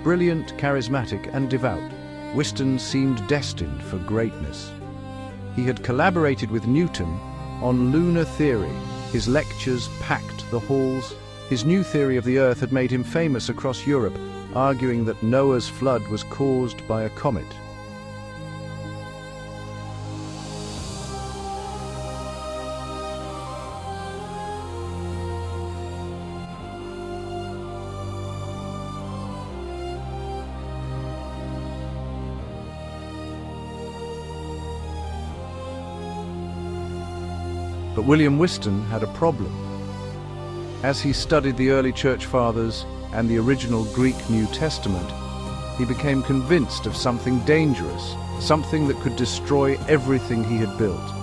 Brilliant, charismatic, and devout, Whiston seemed destined for greatness. He had collaborated with Newton on lunar theory. His lectures packed the halls. His new theory of the Earth had made him famous across Europe, arguing that Noah's flood was caused by a comet. But William Whiston had a problem. As he studied the early church fathers and the original Greek New Testament, he became convinced of something dangerous, something that could destroy everything he had built.